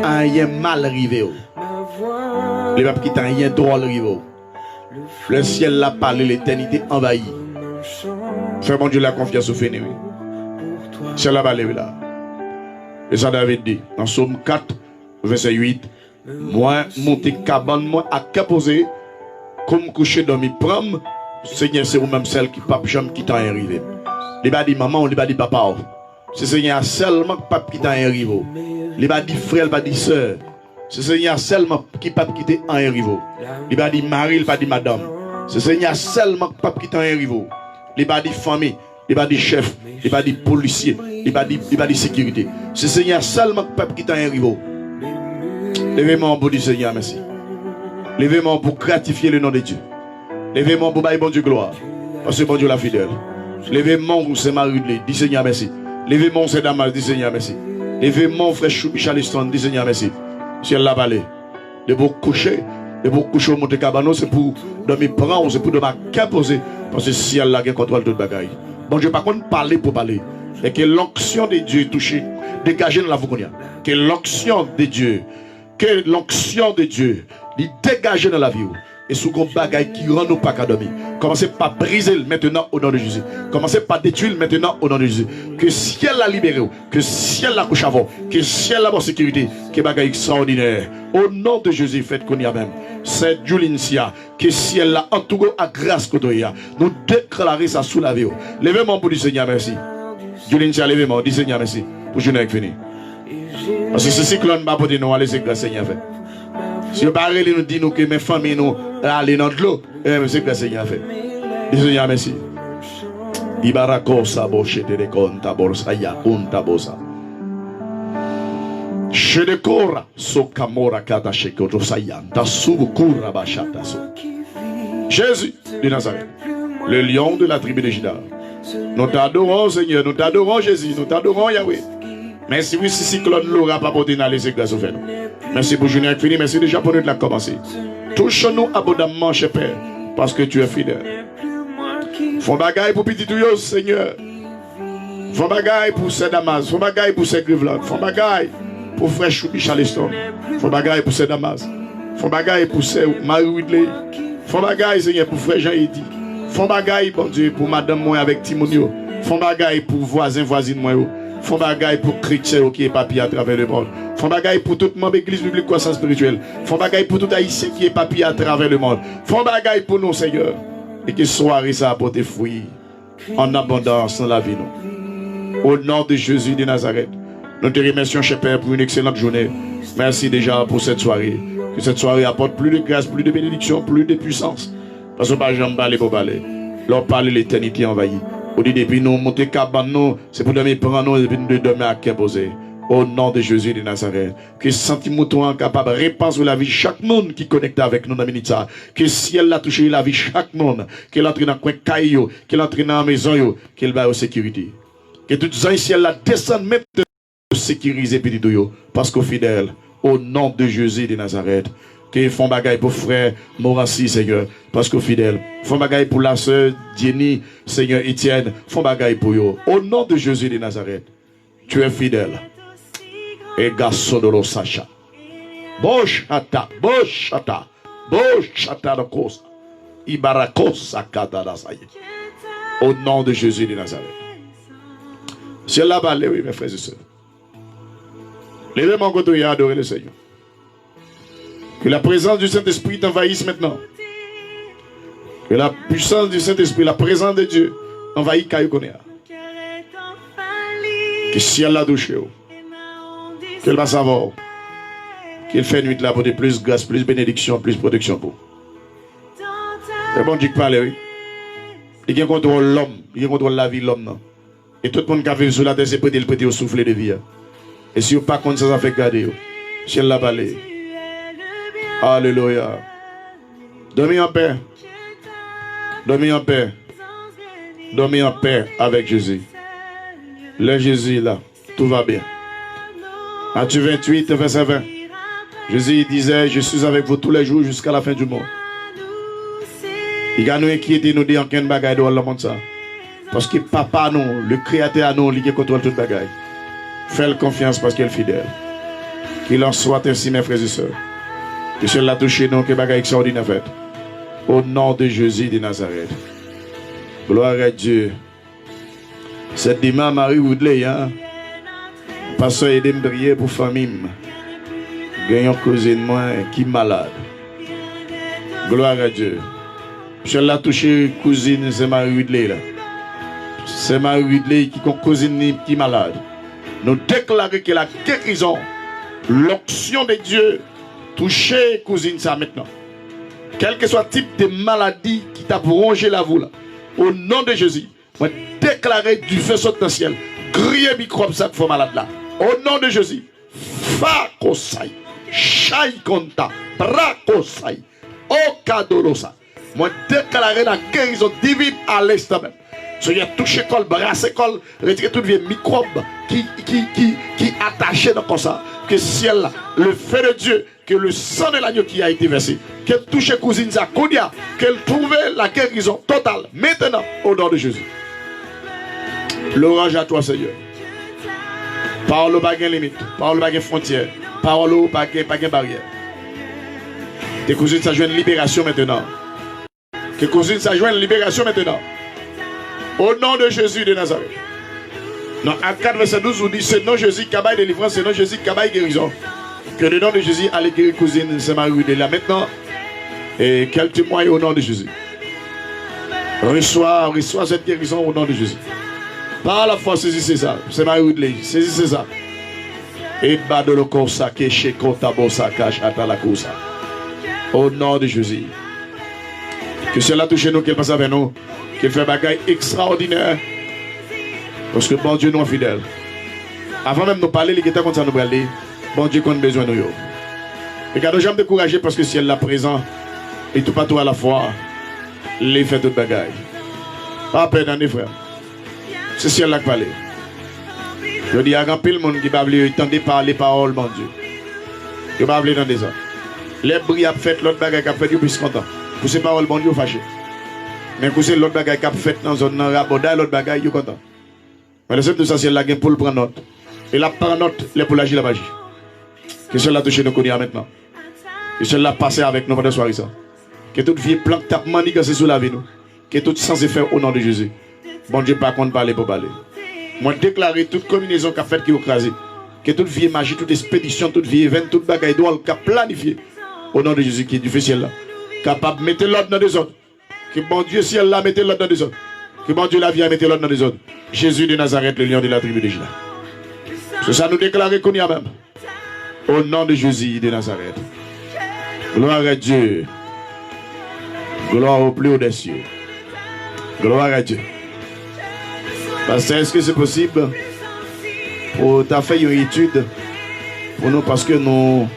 rien mal arrivé. Les papes qui t'ont rien drôle arrivé. Le ciel l'a parlé, l'éternité envahie. Fais mon Dieu la confiance au Féné. C'est la balle là. Et ça David dit, dans Psaume 4, verset 8, moi, monter cabane, moi, à caposer, comme coucher dans mes promes, Seigneur, c'est vous-même celle qui pape jamais qui t'a arrivé. Il va dire maman, il va dire papa. C'est Seigneur seulement qui pape qui t'a arrivé. Il va dire frère, il va dire soeur. C'est Seigneur seulement qui pape qui t'a arrivé. Il va dire mari, il va dire madame. C'est Seigneur seulement qui pape qui t'a arrivé. Il va dire famille, il va dire chef, il va dire policier, il va dire sécurité. C'est Seigneur seulement qui pape qui t'a arrivé. Levez-moi pour dire Seigneur merci. Levez-moi pour gratifier le nom de Dieu. Levez-moi pour bailler bon Dieu gloire. Parce que bon Dieu la fidèle. Levez-moi pour c'est Marie de dit Seigneur merci. Levez-moi c'est Damas, dit Seigneur merci. Levez-moi frère Choubi Charleston, dit Seigneur merci. Ciel la vallée. De vous coucher au Monte Cabano, c'est pour dormir prendre, c'est pour dormir caposer. Parce que ciel la gagne contrôle toute bagaille. Bon Dieu par contre parler pour parler. Et que l'onction de Dieu touche, dégagez dans la vous connaît. Que l'onction de Dieu, dégagez dans la vie. Et sous gros bagaille qui rend nous pas qu'à dormir. Commencez par briser maintenant au nom de Jésus. Commencez par détruire maintenant au nom de Jésus. Que ciel la libéré, que ciel la couche avant, que ciel la bonne sécurité, que bagaille extraordinaire. Au nom de Jésus, faites qu'on y a même. C'est Julincia, que ciel la entoure à grâce que nous déclarer ça sous la vie. Levez-moi pour dire Seigneur merci. Julincia, levez-moi, dis Seigneur merci. Pour je n'ai fini. Parce que ce cyclone va pour nous aller, c'est grâce Seigneur fait. Si vous parlez, nous dit que mes familles nous allons dans l'eau, c'est que le Seigneur fait. Dis Seigneur merci. Ibarakosa boche de konta borsa ya unta bosa. Je décore sokamora kata shekoto sayanta subukura bachata so. Jésus de Nazareth, le lion de la tribu de Juda. Nous t'adorons Seigneur, nous t'adorons Jésus, nous t'adorons Yahweh. Merci pour ce cyclone l'aura pas porté dans les églises. Merci pour Junior fini, merci déjà pour nous de la commencer. Touche-nous abondamment, cher Père, parce que tu es fidèle. Font bagaille pour petit tuyau, Seigneur. Font bagaille pour ces Damas, font bagaille pour ces Griveland, font bagaille pour frère Choubi Charleston, font bagaille pour ces Damas, font bagaille pour ces Marie Ridley, font bagaille, Seigneur, pour frère Jean-Edi, font bagaille, bon Dieu, pour madame moi avec Timonio, font bagaille pour voisins, voisines moi. Font bagaille pour chrétiens qui est papier à travers le monde. Font bagaille pour tout le monde église publique croissance spirituelle. Font bagaille pour tout haïtien qui est papier à travers le monde. Font bagaille pour nous, Seigneur. Et que soirée ça apporte fruits en abondance dans la vie. Nous. Au nom de Jésus de Nazareth, nous te remercions, cher Père, pour une excellente journée. Merci déjà pour cette soirée. Que cette soirée apporte plus de grâce, plus de bénédiction, plus de puissance. Parce que pas jamais parler pour parler. Leur parler l'éternité envahie. On dit depuis nous monter cabane, c'est pour dormir prendre nous et puis nous dormir à Képosé. Au nom de Jésus de Nazareth. Que sentiment capable de répandre sur la vie chaque monde qui connecte avec nous dans Minita. Que ciel a touché la vie chaque monde. Qu'elle entre dans le coin caillou, qu'elle entre dans la maison, qu'elle va aux sécurité. Que tout ça ciel la descende même de sécuriser petit tout parce qu'au fidèle, au nom de Jésus de Nazareth. Qu'ils font bagaille pour frère Morassi, Seigneur, parce qu'au fidèle, font bagaille pour la sœur Jenny, Seigneur Etienne, font bagaille pour eux. Au nom de Jésus de Nazareth, tu es fidèle. Et Gasodoro Sacha. Boshata, Boshata, Boshata de Kosa. Ibarakos Akata Dasaye. Au nom de Jésus de Nazareth. C'est là-bas, oui, mes frères et sœurs. Levez mon côté et adorez le Seigneur. Que la présence du Saint-Esprit t'envahisse maintenant. Que la puissance du Saint-Esprit, la présence de Dieu, envahisse Kayokonea. Que si elle l'a touché, qu'elle va savoir qu'elle fait nuit là pour de plus grâce, plus bénédiction, plus protection pour. C'est bon Dieu qui parle, oui. Il contrôle l'homme, il contrôle la vie de l'homme. Et tout le monde qui a vu sur la terre, c'est prêté le petit au souffle de vie. Et si vous pas contre ça, ça fait garder. Si elle l'a parlé. Alléluia. Dormez en paix. Dormez en paix. Dormez en paix avec Jésus. Le Jésus là, tout va bien. Matthieu 28, verset 20. Jésus disait, je suis avec vous tous les jours jusqu'à la fin du monde. Il a nous inquiété, nous dit en quel bagaille dans le monde ça. Parce que papa nous, le créateur à nous, il contrôle toute bagaille. Fais-le confiance parce qu'il est fidèle. Qu'il en soit ainsi, mes frères et sœurs. Que cela touche nous, que bagaille extraordinaire fait. Au nom de Jésus de Nazareth. Gloire à Dieu. C'est dimanche Marie Woodley, hein. Pasteur aidé me prier pour famille. J'ai une cousine moi qui est malade. Gloire à Dieu. Je l'ai touché cousine, c'est Marie Woodley là. C'est Marie Woodley qui est une cousine qui est malade. Nous déclarons que la guérison, l'onction de Dieu, toucher cousine ça maintenant. Quel que soit le type de maladie qui t'a rongé la voûte là. Au nom de Jésus, moi déclarer du feu saute dans le ciel. Griller microbe ça qui fait malade là. Au nom de Jésus. Fakosai. Shai konta. Prakosai. Okadolosa. Moi déclarer la guérison divine à l'instant même. Soyez touché col, brassé col, retirez tout vieux microbe qui attaché dans comme ça. Que ciel là, le feu de Dieu, que le sang de l'agneau qui a été versé, qu'elle touche cousine Zakonia, qu'elle trouve la guérison totale. Maintenant, au nom de Jésus. L'orage à toi, Seigneur. Parole pas de limite, parole pas de frontière, parole pas de barrière. Tes cousines, ça joue une libération maintenant. Tes cousines, ça joue une libération maintenant. Au nom de Jésus de Nazareth. Dans Acte 4, verset 12, vous dit c'est non Jésus qui a délivrance, c'est non Jésus qui a guérison. Que le nom de Jésus allait guérir cousine, c'est Marie de là maintenant. Et qu'elle témoigne au nom de Jésus. Reçois cette guérison au nom de Jésus. Par la foi, saisissez ça. C'est Marie de saisissez ça. Et badolo kosa keche kota bosa kachata la kosa. Au nom de Jésus. Que cela touche nous, qu'elle passe avec nous. Qu'elle fait bagaille extraordinaire. Parce que bon Dieu nous est fidèle. Avant même de nous parler, les gens comme ça nous parler, bon Dieu qu'on a besoin de nous. Et quand nous sommes découragés parce que si elle est là présent et tout partout à la fois, les fait toute bagaille. Pas peur dans les frères. C'est si elle là qui parle. Je dis à grand pile monde qui va entendre parler paroles, mon Dieu. Qui va parler dans des ans. Les bris a fait l'autre bagaille qui a fait du plus content. Pour ces paroles, bon Dieu fâché. Mais pour ces l'autre bagaille qui a fait dans zone raboda, l'autre bagaille, il est content. Mais le seul de ça, c'est là pour le prendre note. Et la prendre note, les pour l'agir la magie. Que cela touche nous connaît maintenant. Que cela passe avec nous pendant la soirée. Que toute vie plan que tu as manigancé sous la vie nous. Que tout censé faire au nom de Jésus. Bon Dieu, par contre, parler pour parler. Moi, déclarer toute combinaison qu'a fait qui est écrasée. Que toute vie magie, toute expédition, toute vie événement, toute bagaille doit qu'a planifié. Au nom de Jésus qui est du ciel là. Capable de mettre l'ordre dans des autres. Que bon Dieu, ciel là, mettez l'ordre dans des autres. Que bon Dieu la vie a mis l'autre dans les autres. Jésus de Nazareth, le lion de la tribu de Juda. C'est ça nous déclarer qu'on y a même. Au nom de Jésus de Nazareth. Gloire à Dieu. Gloire au plus haut des cieux. Gloire à Dieu. Pasteur, est-ce que c'est possible pour ta fait une étude pour nous parce que nous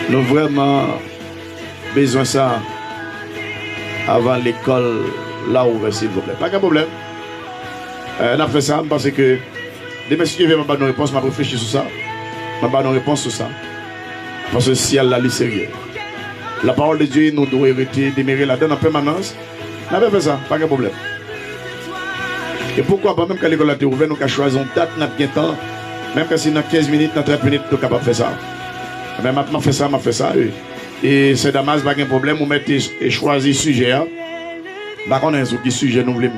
vraiment besoin de ça avant l'école là ouverte, s'il vous plaît. Pas de problème. On a fait ça parce que demain si je vais m'avoir une réponse, m'a réfléchi sur ça. M'avoir une réponse sur ça. Parce que si elle a lu sérieux. La parole de Dieu nous doit hériter, demeurer là-dedans en permanence. On a fait ça, pas de problème. Et pourquoi pas, même quand l'école a été ouverte, nous avons choisi une date, nous avons bien temps. Même quand c'est dans 15 minutes, dans 30 minutes, nous sommes capables de faire ça. Mais maintenant, je fais ça. Et c'est dommage, pas de problème, vous mettez et choisir sujet. Par contre, on a un sujet, nous voulons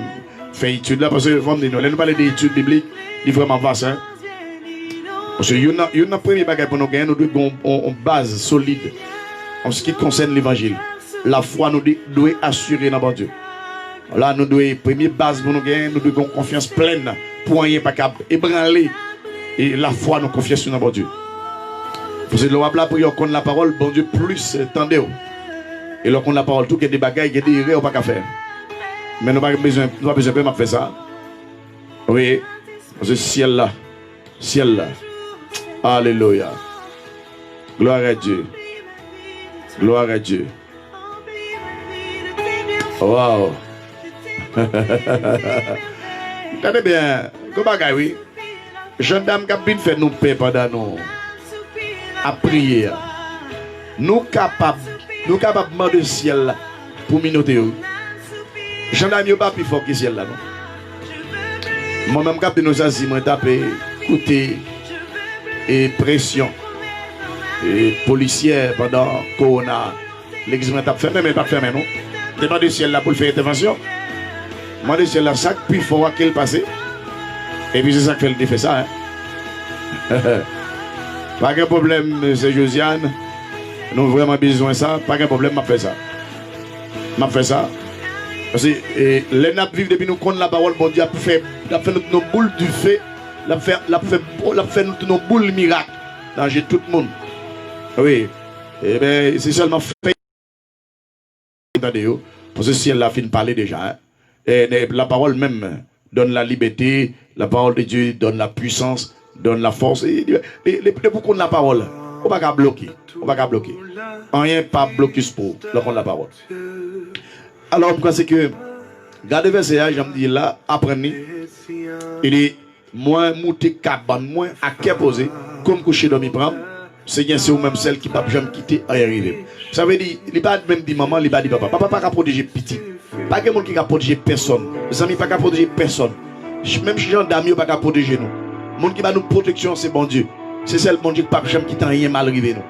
faire étude là, parce que nous parlons d'études bibliques, c'est vraiment vaste. Hein? Parce que il y a une première bagage pour nous gagner, nous devons avoir une base solide en ce qui concerne l'évangile. La foi nous doit assurer dans bon Dieu. Là, nous devons, première base pour nous gagner, nous devons avoir confiance pleine pour rien pas capable ébranler. Et la foi, nous confions dans bon Dieu. Parce que l'on a prié qu'on la parole, bon Dieu, plus tendez. Et lorsqu'on la parole, tout qui est des bagailles, qui est des erreurs, on n'a pas qu'à faire. Mais nous n'avons pas besoin de faire ça. Oui, parce que ciel là. Alléluia. Gloire à Dieu. Gloire à Dieu. Wow. Regardez bien, comment bagaille, oui. Jeune dame qui a bien fait nous paix pendant nous. À prier. Nous capables de demander le ciel là pour minoter. Jeune dame, il n'y a pas plus fort que le ciel là. Moi-même, quand nous avons tapé, écoutez, et pression et policière pendant Corona. L'église n'a pas fermé, mais pas fermé, non. Demande du ciel là pour faire intervention. Demande du ciel là, chaque plus fort qu'elle passe. Et puis c'est ça qu'elle fait ça. Hein? Pas de problème, c'est Josiane. Nous avons vraiment besoin de ça. Pas de problème, m'a fait ça. M'a fait ça. Parce que les nappes vivent depuis nous qu'on la parole, bon Dieu a fait nos boules du fait, l'a fait nos boules miracle. Danger tout le monde. Oui. Et bien, c'est seulement fait. Parce que si elle a fini de parler déjà. Hein? Et la parole même donne la liberté, la parole de Dieu donne la puissance, donne la force. Et les beaucoup de la parole, on ne va pas bloquer. On va pas bloquer. Rien pas bloqué pour la parole. Alors, pourquoi c'est que, regardez verset, j'aime dire là, apprenez, il est moins mouté cabane, moins à qu'est posé, comme coucher dans mes bras, c'est ou même celle qui ne peut jamais quitter à y arriver. Ça veut dire, il ne va pas même dire maman, il ne va pas dire papa. Papa n'a pas protéger petit. Pas de monde qui va protéger personne. Les amis, pas qu'à protéger personne. Même si gens d'amis, pas qu'à protéger nous. Le monde qui va nous protection, c'est bon Dieu. C'est celle bon Dieu qui ne peut pas rien mal arrivé nous.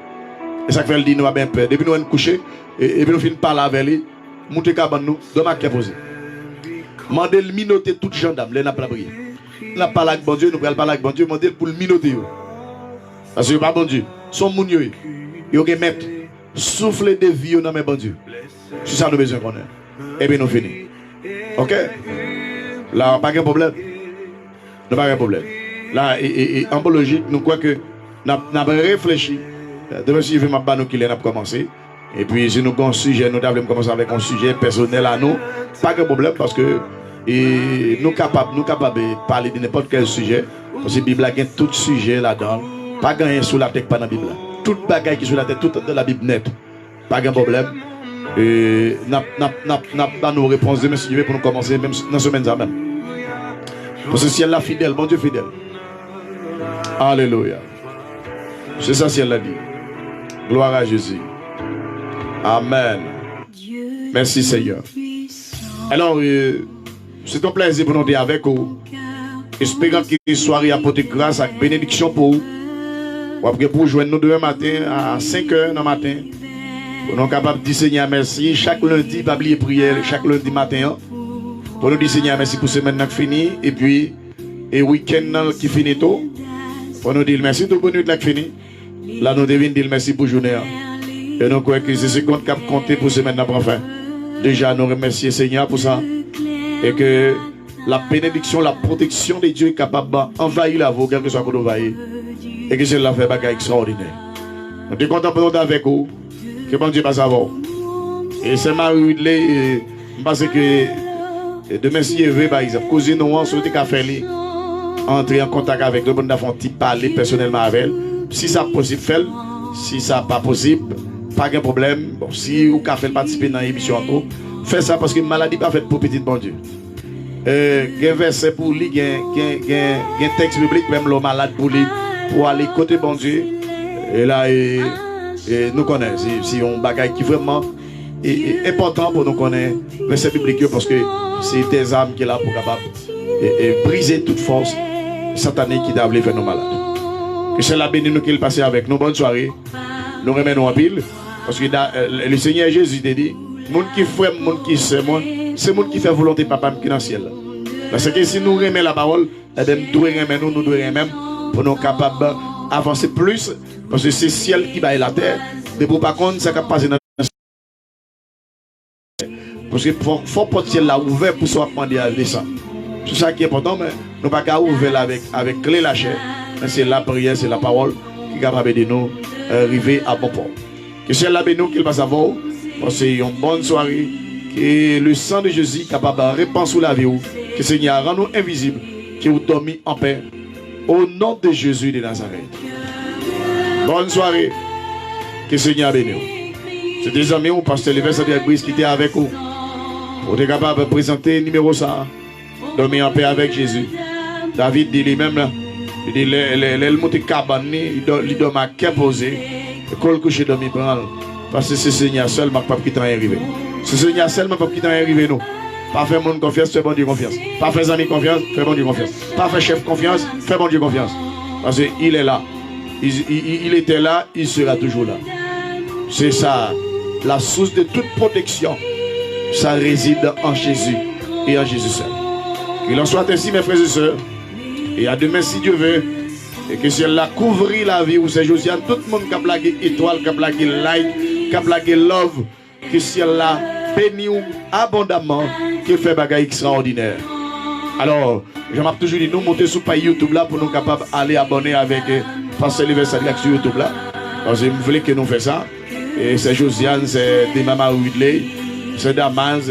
Et ça fait le dire, nous avons bien peur. Depuis nous sommes couchés, et puis nous finissons par parler avec lui. Montez cabane nous, demain qui est posé. Mandez le minoter toute gendarme, les n'a pas prié. Nous n'a pas avec bon Dieu, nous prenons pas avec bon Dieu, mandez pour le minoter. Parce que pas bon Dieu, son moun yo, yo gen mettre souffler de vie dans mes bon Dieu. C'est ça nous besoin qu'on ait. Et bien nous finissons. OK? Là, pas de problème. Nous pas de problème. Là, en biologique, nous croyons que nous avons réfléchi. Demain, si je vais m'abattre, nous avons commencé. Et puis, si nous avons un sujet, nous devons commencer avec un sujet personnel à nous. Pas de problème parce que nous sommes capables de parler de n'importe quel sujet. Parce que la Bible a tout sujet là-dedans. Pas gagner sous la tête, pas dans la Bible. Toute bagaille qui est sur la tête, toute dans la Bible nette. Pas de problème. Et n'a pas nos réponses demain si pour nous commencer, même dans la semaine même. Parce que si elle est fidèle, bon Dieu fidèle. Alléluia. C'est ça si elle l'a dit. Gloire à Jésus. Amen. Merci Seigneur. Alors, c'est un plaisir pour nous d'être avec vous. Espérant que la soirée apporte grâce et bénédiction pour vous. Après, pour joindre nous demain matin à 5 h du matin. Pour nous capables de dire Seigneur merci. Chaque lundi, pas oublier prière, chaque lundi matin. Pour nous dire Seigneur merci pour semaine qui finit. Et puis, et week-end qui finit tôt. Pour nous dire merci pour bonne nuit qui finit. Là, nous devons dire merci pour journée. Et nous croyons que c'est ce qu'on a compté pour semaine d'après fin. Déjà, nous remercions Seigneur pour ça. Et que la bénédiction, la protection de Dieu est capable d'envahir la vie, quel que soit qu'on envahit. Et que cela fait bagage extraordinaire. Nous sommes contents pour nous avec vous. Que bon Dieu va savoir. Et c'est Marie-Ridley, parce que demain, si vous par exemple, cousine nous, on souhaite qu'à faire entrer en contact avec nous, on a parler personnellement avec elle. Si ça possible, fait. Si ça n'est pas possible, pas de problème. Bon, si vous avez participer dans l'émission, faites ça parce que la maladie n'est pas faite pour petit bon Dieu. Il y a un verset pour lui, il y a un texte biblique, même le malade pour lui, pour aller côté bon Dieu. Et là, nous connaissons. Si on bagaille qui vraiment est important pour nous connaître, verset biblique, parce que c'est des âmes qui est là pour capable et briser toute force satanique qui t'a voulu faire nos malades. Que c'est la béni nous qu'il passe avec nous. Bonne soirée. Nous remettons en pile. Parce que le Seigneur Jésus t'a dit, monde qui frère, monde qui sait moi, c'est monde qui fait volonté papa qui est dans le ciel. Parce que si nous remettons la parole, nous devons remettre pour nous capables d'avancer plus. Parce que c'est le ciel qui va la terre. Mais pour par contre, ça va passer dans le ciel. Parce qu'il faut pas le ciel là ouvert pour soit demander à descendre. C'est ça qui est important, mais nous ne pouvons pas ouvrir avec clé la chair. C'est la prière, c'est la parole qui est capable de nous arriver à bon port. Que c'est la bénédiction qu'il va savoir. C'est une bonne soirée. Que le sang de Jésus est capable de répandre sur la vie. Que le Seigneur rend nous invisibles. Que vous dormez en paix. Au nom de Jésus de Nazareth. Bonne soirée. Que le Seigneur bénisse. C'est des amis, on passe le verset de l'église qui était avec vous. Vous êtes capable de présenter le numéro ça. Dormir en paix avec Jésus. David dit lui-même là. Il dit, le monte cabane, il doit m'accueillir posé, il coucher dans mes bras. Parce que c'est le Seigneur seulement qui t'en est arrivé. C'est le Seigneur seulement qui t'en est arrivé, nous. Pas faire mon confiance, fais bon Dieu confiance. Pas faire amis confiance, fais bon Dieu confiance. Pas faire chef confiance, fais bon Dieu confiance. Parce qu'il est là. Il était là, il sera toujours là. C'est ça, la source de toute protection. Ça réside en Jésus et en Jésus seul. Qu'il en soit ainsi, mes frères et sœurs. Et à demain, si Dieu veut. Et que si elle a couvert la vie, où c'est Josiane, tout le monde qui a blagué étoile, qui a blagué like, qui a blagué love. Que si elle a béni abondamment, qui fait bagaille extraordinaire. Alors, je m'ai toujours dit, nous monter sur page YouTube là pour nous capables d'aller abonner avec Pasteur Olivier Sadiak sur YouTube là. Parce que vous voulez que nous fassions ça. Et c'est Josiane, c'est des Mama Ridley, c'est Damas.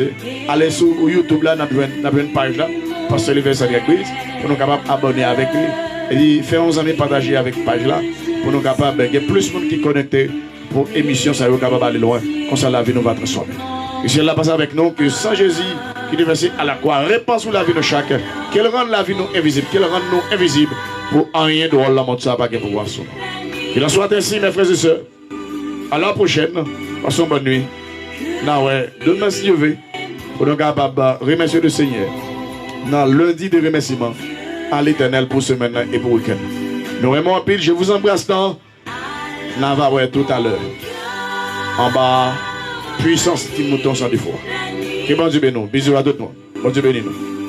Allez sur YouTube là, nous avons une page là, Pasteur Olivier Sadiak pour nous capables d'abonner avec lui. Et faisons amis partager avec la page là pour nous capables de plus de monde qui connecté pour l'émission, ça va capable d'aller loin. Comme ça, la vie nous va transformer. Et si elle a passé avec nous, que sans Jésus qui est versé à la croix, répand sur la vie de chacun, qu'elle rende la vie nous invisible, qu'elle rende nous invisible pour rien de la montre ça, pas qu'elle pouvoir son. Qu'il en soit ainsi, mes frères et sœurs. À la prochaine. Passons bonne nuit. Non, ouais. Demain, si Dieu veut, pour nous capables de remercier le Seigneur. Dans lundi de remerciement à l'Éternel pour ce maintenant et pour le week-end. Nous aimons en pile. Je vous embrasse dans. On va voir tout à l'heure. En bas, puissance qui mouton sans défaut. Que bon Dieu bénisse nous. Bisous à tout le monde. Bon Dieu bénisse nous.